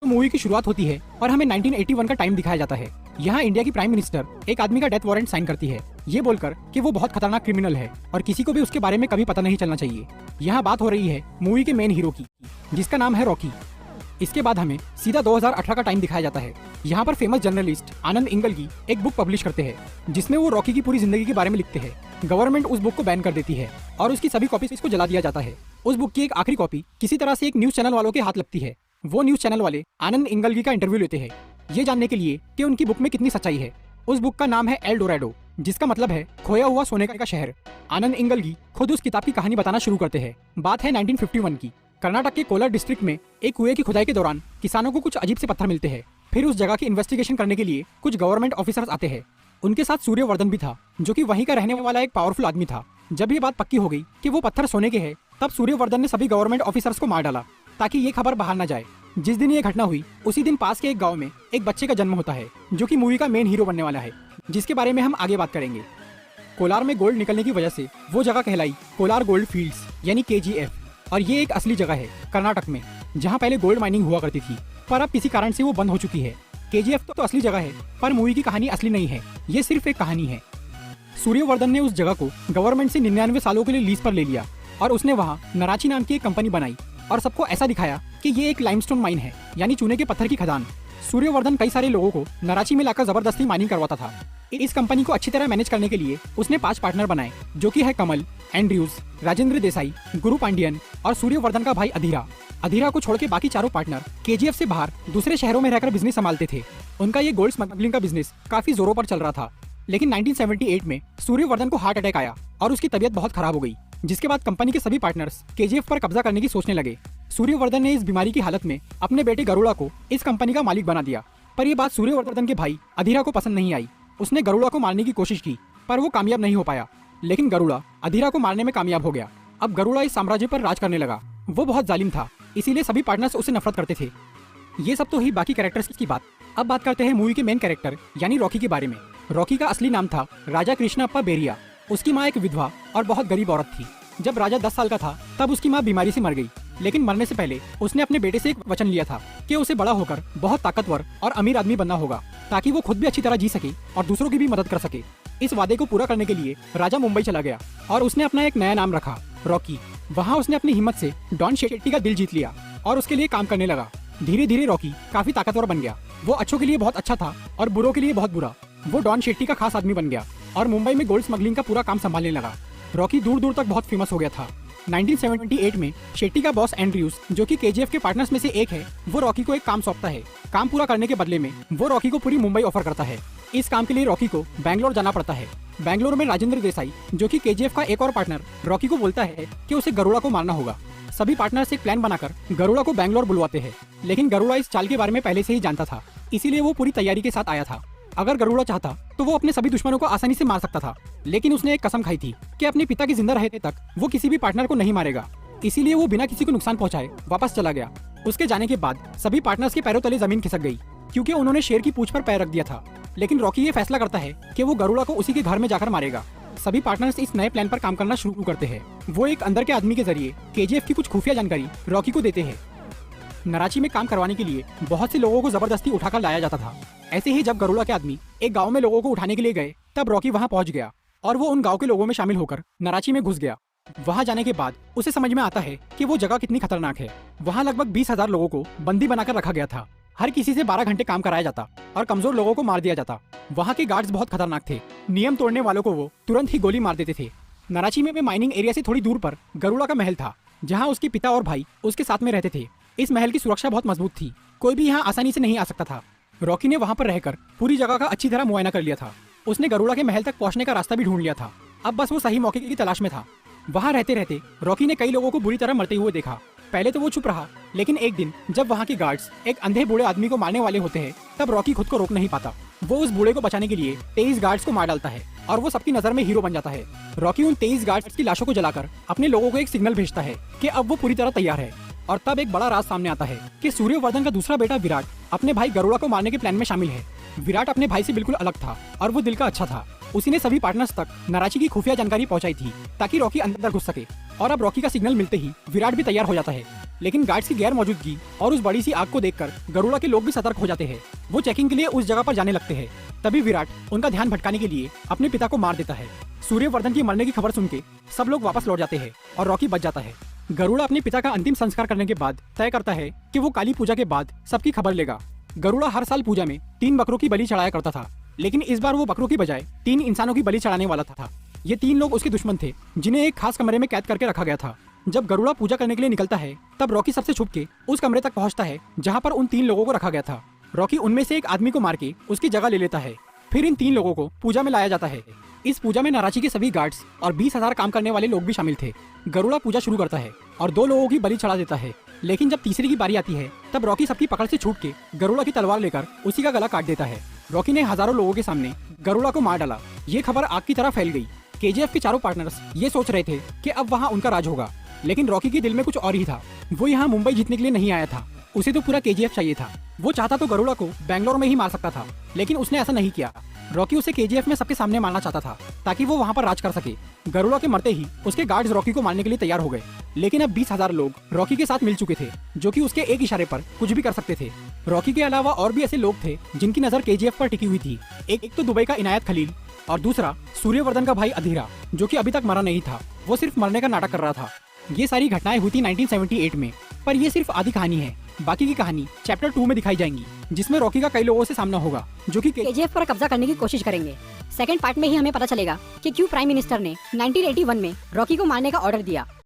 तो मूवी की शुरुआत होती है और हमें 1981 का टाइम दिखाया जाता है। यहाँ इंडिया की प्राइम मिनिस्टर एक आदमी का डेथ वारंट साइन करती है, ये बोलकर कि वो बहुत खतरनाक क्रिमिनल है और किसी को भी उसके बारे में कभी पता नहीं चलना चाहिए। यहाँ बात हो रही है मूवी के मेन हीरो की, जिसका नाम है रॉकी। इसके बाद हमें सीधा 2018 का टाइम दिखाया जाता है। यहाँ पर फेमस जर्नलिस्ट आनंद इंगलगी एक बुक पब्लिश करते हैं जिसमें वो रॉकी की पूरी जिंदगी के बारे में लिखते हैं। गवर्नमेंट उस बुक को बैन कर देती है और उसकी सभी कॉपीज इसको जला दिया जाता है। उस बुक की एक आखिरी कॉपी किसी तरह से एक न्यूज चैनल वालों के हाथ लगती है। वो न्यूज चैनल वाले आनंद इंगलगी का इंटरव्यू लेते हैं, ये जानने के लिए कि उनकी बुक में कितनी सच्चाई है। उस बुक का नाम है एल डोराडो, जिसका मतलब है खोया हुआ सोने का शहर। आनंद इंगलगी खुद उस किताब की कहानी बताना शुरू करते हैं। बात है 1951 की। कर्नाटक के कोलार डिस्ट्रिक्ट में एक कुएं की खुदाई के दौरान किसानों को कुछ अजीब से पत्थर मिलते हैं। फिर उस जगह की इन्वेस्टिगेशन करने के लिए कुछ गवर्नमेंट ऑफिसर्स आते हैं। उनके साथ सूर्यवर्धन भी था, जो कि वहीं का रहने वाला एक पावरफुल आदमी था। जब ये बात पक्की हो गई कि वो पत्थर सोने के हैं, तब सूर्यवर्धन ने सभी गवर्नमेंट ऑफिसर्स को मार डाला ताकि ये खबर बाहर न जाए। जिस दिन ये घटना हुई उसी दिन पास के एक गांव में एक बच्चे का जन्म होता है, जो कि मूवी का मेन हीरो बनने वाला है, जिसके बारे में हम आगे बात करेंगे। कोलार में गोल्ड निकलने की वजह से वो जगह कहलाई कोलार गोल्ड फील्ड्स यानी KGF, और ये एक असली जगह है कर्नाटक में, जहाँ पहले गोल्ड माइनिंग हुआ करती थी, पर अब किसी कारण से वो बंद हो चुकी है। KGF तो असली जगह है, पर मूवी की कहानी असली नहीं है, ये सिर्फ एक कहानी है। सूर्यवर्धन ने उस जगह को गवर्नमेंट से 99 सालों के लिए लीज पर ले लिया और उसने वहाँ नराची नाम की एक कंपनी बनाई और सबको ऐसा दिखाया कि ये एक लाइमस्टोन माइन है, यानी चूने के पत्थर की खदान। सूर्यवर्धन कई सारे लोगों को नराची में लाकर जबरदस्ती माइनिंग करवाता था। इस कंपनी को अच्छी तरह मैनेज करने के लिए उसने 5 पार्टनर बनाए, जो कि है कमल, एंड्रयूज, राजेंद्र देसाई, गुरु पांडियन और सूर्यवर्धन का भाई अधीरा। अधीरा को छोड़ के बाकी चारों पार्टनर KGF से बाहर दूसरे शहरों में रहकर बिजनेस संभालते थे। उनका ये गोल्ड स्मगलिंग का बिजनेस काफी जोरों पर चल रहा था। लेकिन 1978 में सूर्यवर्धन को हार्ट अटैक आया और उसकी तबीयत बहुत खराब हो गई, जिसके बाद कंपनी के सभी पार्टनर्स KGF पर कब्जा करने की सोचने लगे। सूर्यवर्धन ने इस बीमारी की हालत में अपने बेटे गरुड़ा को इस कंपनी का मालिक बना दिया, पर यह बात सूर्यवर्धन के भाई अधीरा को पसंद नहीं आई। उसने गरुड़ा को मारने की कोशिश की, पर वो कामयाब नहीं हो पाया। लेकिन गरुड़ा अधीरा को मारने में कामयाब हो गया। अब गरुड़ा इस साम्राज्य पर राज करने लगा। वो बहुत जालिम था, इसीलिए सभी पार्टनर्स उससे नफरत करते थे। ये सब तो ही बाकी कैरेक्टर्स की बात। अब बात करते हैं मूवी के मेन कैरेक्टर यानी रॉकी के बारे में। रॉकी का असली नाम था राजा कृष्णप्पा बेरिया। उसकी माँ एक विधवा और बहुत गरीब औरत थी। जब राजा 10 साल का था तब उसकी माँ बीमारी से मर गई, लेकिन मरने से पहले उसने अपने बेटे से एक वचन लिया था कि उसे बड़ा होकर बहुत ताकतवर और अमीर आदमी बनना होगा, ताकि वो खुद भी अच्छी तरह जी सके और दूसरों की भी मदद कर सके। इस वादे को पूरा करने के लिए राजा मुंबई चला गया और उसने अपना एक नया नाम रखा, रॉकी। वहाँ उसने अपनी हिम्मत से डॉन शेट्टी का दिल जीत लिया और उसके लिए काम करने लगा। धीरे धीरे रॉकी काफी ताकतवर बन गया। वो अच्छों के लिए बहुत अच्छा था और बुरों के लिए बहुत बुरा। वो डॉन शेट्टी का खास आदमी बन गया और मुंबई में गोल्ड स्मगलिंग का पूरा काम संभालने लगा। रॉकी दूर दूर तक बहुत फेमस हो गया था। 1978 में शेट्टी का बॉस एंड्रयूज, जो कि KGF के पार्टनर्स में से एक है, वो रॉकी को एक काम सौंपता है। काम पूरा करने के बदले में वो रॉकी को पूरी मुंबई ऑफर करता है। इस काम के लिए रॉकी को बैंगलोर जाना पड़ता है। बैंगलोर में राजेंद्र देसाई, जो कि KGF का एक और पार्टनर, रॉकी को बोलता है कि उसे गरुड़ा को मारना होगा। सभी पार्टनर्स एक प्लान बनाकर गरुड़ा को बैंगलोर बुलवाते हैं, लेकिन गरुड़ा इस चाल के बारे में पहले से ही जानता था, इसीलिए वो पूरी तैयारी के साथ आया था। अगर गरुड़ा चाहता तो वो अपने सभी दुश्मनों को आसानी से मार सकता था, लेकिन उसने एक कसम खाई थी कि अपने पिता के जिंदा रहने तक वो किसी भी पार्टनर को नहीं मारेगा। इसीलिए वो बिना किसी को नुकसान पहुंचाए वापस चला गया। उसके जाने के बाद सभी पार्टनर्स के पैरों तले जमीन खिसक गई, क्योंकि उन्होंने शेर की पूंछ पर पैर रख दिया था। लेकिन रॉकी ये फैसला करता है कि वो गरुड़ा को उसी के घर में जाकर मारेगा। सभी पार्टनर्स इस नए प्लान पर काम करना शुरू करते हैं। वो एक अंदर के आदमी के जरिए KGF की कुछ खुफिया जानकारी रॉकी को देते हैं। नराची में काम करवाने के लिए बहुत से लोगों को जबरदस्ती उठाकर लाया जाता था। ऐसे ही जब गरुड़ा के आदमी एक गांव में लोगों को उठाने के लिए गए, तब रॉकी वहां पहुंच गया और वो उन गांव के लोगों में शामिल होकर नराची में घुस गया। वहां जाने के बाद उसे समझ में आता है कि वो जगह कितनी खतरनाक है। वहां लगभग 20,000 लोगों को बंदी बनाकर रखा गया था। हर किसी से 12 घंटे काम कराया जाता और कमजोर लोगों को मार दिया जाता। वहाँ के गार्ड्स बहुत खतरनाक थे। नियम तोड़ने वालों को वो तुरंत ही गोली मार देते थे। नराची में माइनिंग एरिया से थोड़ी दूर पर गरुड़ा का महल था, जहाँ उसके पिता और भाई उसके साथ में रहते थे। इस महल की सुरक्षा बहुत मजबूत थी, कोई भी यहाँ आसानी से नहीं आ सकता था। रॉकी ने वहाँ पर रहकर पूरी जगह का अच्छी तरह मुआयना कर लिया था। उसने गरुड़ा के महल तक पहुँचने का रास्ता भी ढूंढ लिया था। अब बस वो सही मौके की तलाश में था। वहाँ रहते रहते रॉकी ने कई लोगों को बुरी तरह मरते हुए देखा। पहले तो वो चुप रहा, लेकिन एक दिन जब वहाँ के गार्ड्स एक अंधे बूढ़े आदमी को मारने वाले होते हैं, तब रॉकी खुद को रोक नहीं पाता। वो उस बूढ़े को बचाने के लिए 23 गार्ड्स को मार डालता है और वो सबकी नजर में हीरो बन जाता है। रॉकी उन 23 गार्ड्स की लाशों को जलाकर अपने लोगों को एक सिग्नल भेजता है कि अब वो पूरी तरह तैयार है। और तब एक बड़ा राज सामने आता है कि सूर्यवर्धन का दूसरा बेटा विराट अपने भाई गरुड़ा को मारने के प्लान में शामिल है। विराट अपने भाई से बिल्कुल अलग था और वो दिल का अच्छा था। उसी ने सभी पार्टनर्स तक नाराजी की खुफिया जानकारी पहुंचाई थी ताकि रॉकी अंदर घुस सके। और अब रॉकी का सिग्नल मिलते ही विराट भी तैयार हो जाता है। लेकिन गार्ड्स की गैर मौजूदगी और उस बड़ी सी आग को देखकर गरुड़ा के लोग भी सतर्क हो जाते हैं। वो चेकिंग के लिए उस जगह पर जाने लगते हैं। तभी विराट उनका ध्यान भटकाने के लिए अपने पिता को मार देता है। सूर्यवर्धन की मरने की खबर सुन के सब लोग वापस लौट जाते हैं और रॉकी बच जाता है। गरुड़ा अपने पिता का अंतिम संस्कार करने के बाद तय करता है कि वो काली पूजा के बाद सबकी खबर लेगा। गरुड़ा हर साल पूजा में 3 बकरों की बलि चढ़ाया करता था, लेकिन इस बार वो बकरों की बजाय 3 इंसानों की बलि चढ़ाने वाला था। ये 3 लोग उसके दुश्मन थे जिन्हें एक खास कमरे में कैद करके रखा गया था। जब गरुड़ा पूजा करने के लिए निकलता है तब रॉकी सबसे छुप के उस कमरे तक पहुंचता है जहां पर उन 3 लोगों को रखा गया था। रॉकी उनमें से एक आदमी को मार के उसकी जगह ले लेता है। फिर इन 3 लोगों को पूजा में लाया जाता है। इस पूजा में नाराची के सभी गार्ड्स और 20,000 काम करने वाले लोग भी शामिल थे। गरुड़ा पूजा शुरू करता है और 2 लोगों की बलि चढ़ा देता है। लेकिन जब तीसरी की बारी आती है तब रॉकी सबकी पकड़ से छूट के गरुड़ा की तलवार लेकर उसी का गला काट देता है। रॉकी ने हजारों लोगों के सामने गरुड़ा को मार डाला। ये खबर आग की तरह फैल गई। केजीएफ के चारों पार्टनर्स ये सोच रहे थे कि अब वहाँ उनका राज होगा, लेकिन रॉकी के दिल में कुछ और ही था। वो यहाँ मुंबई जीतने के लिए नहीं आया था, उसे तो पूरा केजीएफ चाहिए था। वो चाहता तो गरुड़ा को बैंगलोर में ही मार सकता था, लेकिन उसने ऐसा नहीं किया। रॉकी उसे केजीएफ में सबके सामने मारना चाहता था ताकि वो वहाँ पर राज कर सके। गरुड़ा के मरते ही उसके गार्ड्स रॉकी को मारने के लिए तैयार हो गए, लेकिन अब 20,000 लोग रॉकी के साथ मिल चुके थे जो कि उसके एक इशारे पर कुछ भी कर सकते थे। रॉकी के अलावा और भी ऐसे लोग थे जिनकी नजर केजीएफ पर टिकी हुई थी। एक तो दुबई का इनायत खलील और दूसरा सूर्यवर्धन का भाई अधीरा, जो कि अभी तक मरा नहीं था, वो सिर्फ मरने का नाटक कर रहा था। ये सारी घटनाएं हुई थी 1978 में, पर ये सिर्फ आधी कहानी है। बाकी की कहानी चैप्टर 2 में दिखाई जाएंगी, जिसमें रॉकी का कई लोगों से सामना होगा जो कि केजीएफ पर कब्जा करने की कोशिश करेंगे। सेकंड पार्ट में ही हमें पता चलेगा कि क्यों प्राइम मिनिस्टर ने 1981 में रॉकी को मारने का ऑर्डर दिया।